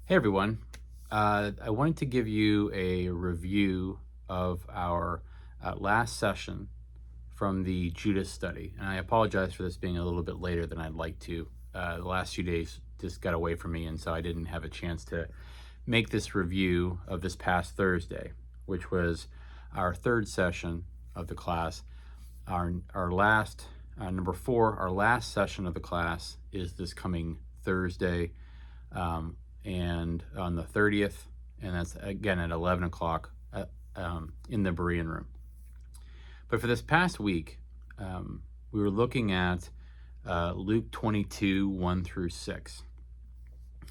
Hey everyone. I wanted to give you a review of our last session from the Judas study. And I apologize for this being a little bit later than I'd like to. The last few days just got away from me, and so I didn't have a chance to make this review of this past Thursday, which was our third session of the class. Our last, number four, our last session of the class is this coming Thursday. And on the 30th, and that's again at 11 o'clock in the Berean room. But for this past week, we were looking at Luke 22, 1 through 6.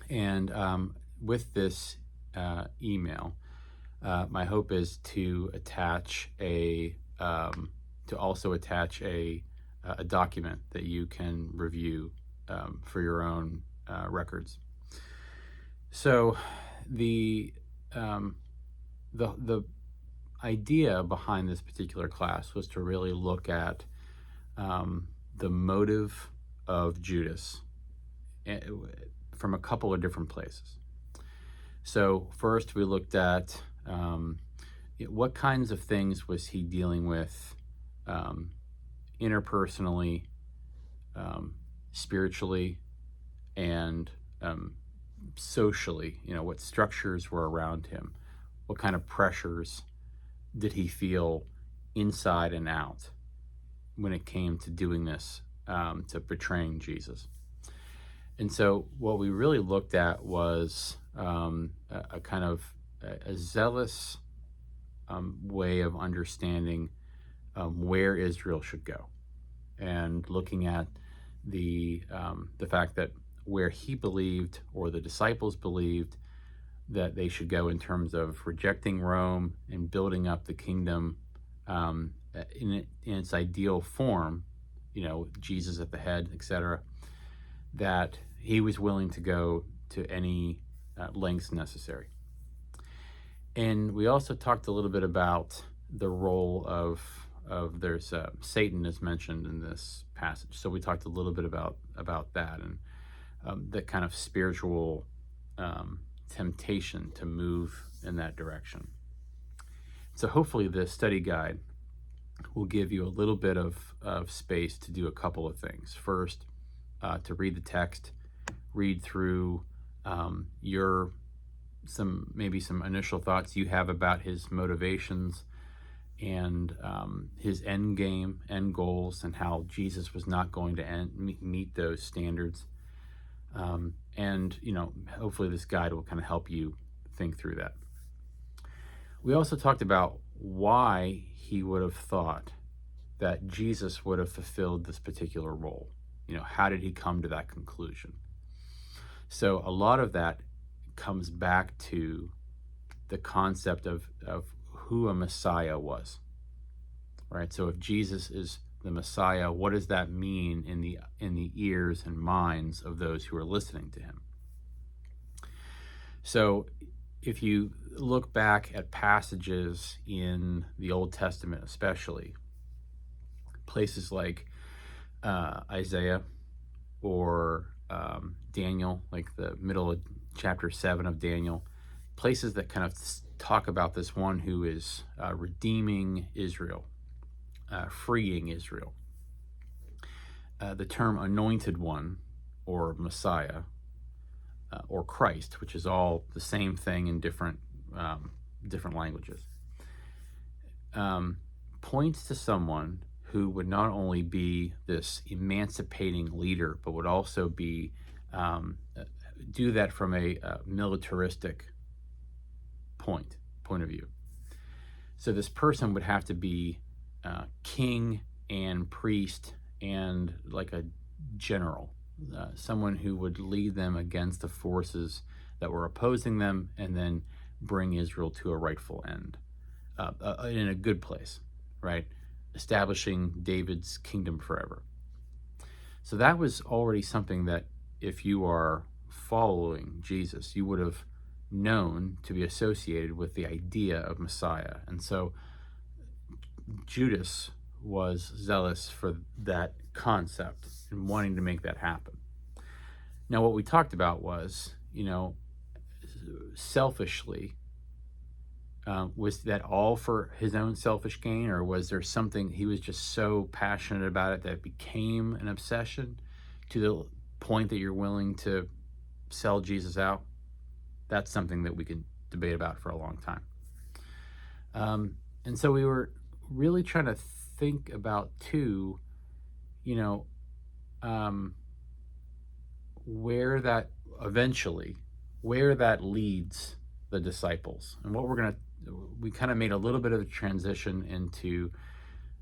And with this email, my hope is to also attach a document that you can review for your own records. So the idea behind this particular class was to really look at the motive of Judas from a couple of different places. So first we looked at what kinds of things was he dealing with interpersonally, spiritually, and socially, what structures were around him, what kind of pressures did he feel inside and out when it came to doing this, to betraying Jesus. And so what we really looked at was a kind of a zealous way of understanding where Israel should go, and looking at the fact that where he believed, or the disciples believed, that they should go in terms of rejecting Rome and building up the kingdom in its ideal form, Jesus at the head, etc., that he was willing to go to any lengths necessary. And we also talked a little bit about the role of there's Satan is mentioned in this passage. So we talked a little bit about that, and the kind of spiritual temptation to move in that direction. So hopefully this study guide will give you a little bit of space to do a couple of things. First, to read the text, read through some initial thoughts you have about his motivations and his end goals, and how Jesus was not going to meet those standards. And hopefully this guide will kind of help you think through that. We also talked about why he would have thought that Jesus would have fulfilled this particular role. How did he come to that conclusion? So a lot of that comes back to the concept of who a Messiah was, right? So if Jesus is the Messiah, what does that mean in the ears and minds of those who are listening to him? So if you look back at passages in the Old Testament, especially places like Isaiah or Daniel, like the middle of chapter 7 of Daniel, places that kind of talk about this one who is redeeming Israel, freeing Israel. The term anointed one, or Messiah, or Christ, which is all the same thing in different languages, points to someone who would not only be this emancipating leader, but would also be do that from a militaristic point of view. So this person would have to be king and priest and like a general, someone who would lead them against the forces that were opposing them, and then bring Israel to a rightful end, in a good place, right? Establishing David's kingdom forever. So that was already something that, if you are following Jesus, you would have known to be associated with the idea of Messiah. And so Judas was zealous for that concept and wanting to make that happen. Now, what we talked about was, selfishly? Was that all for his own selfish gain, or was there something he was just so passionate about it that it became an obsession to the point that you're willing to sell Jesus out? That's something that we can debate about for a long time. And so we were really trying to think about too, you know, where that leads the disciples. And what we kind of made a little bit of a transition into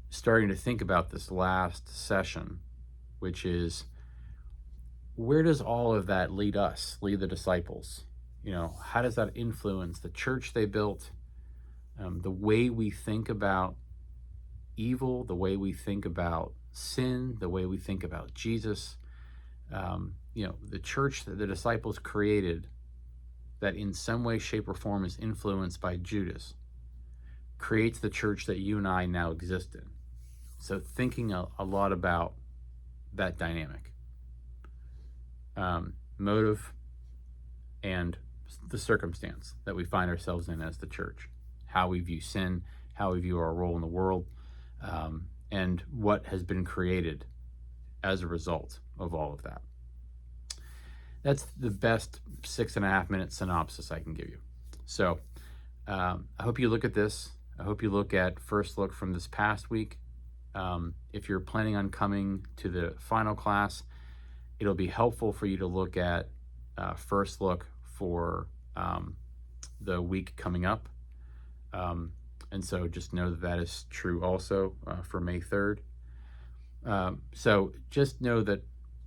starting to think about this last session, which is, where does all of that lead the disciples? How does that influence the church they built, the way we think about evil, the way we think about sin, the way we think about Jesus? The church that the disciples created, that in some way, shape, or form is influenced by Judas, creates the church that you and I now exist in. So thinking a lot about that dynamic, motive, and the circumstance that we find ourselves in as the church, how we view sin, how we view our role in the world, and what has been created as a result of all of that. That's the best 6.5-minute synopsis I can give you. So I hope you look at this. I hope you look at First Look from this past week. If you're planning on coming to the final class, it'll be helpful for you to look at First Look for the week coming up. And so just know that is true also for May 3rd. So just know that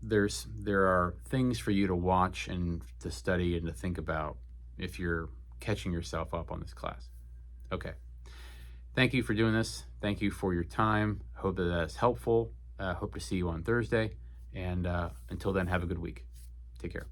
there are things for you to watch and to study and to think about if you're catching yourself up on this class. Okay. Thank you for doing this. Thank you for your time. Hope that that's helpful. Hope to see you on Thursday. And until then, have a good week. Take care.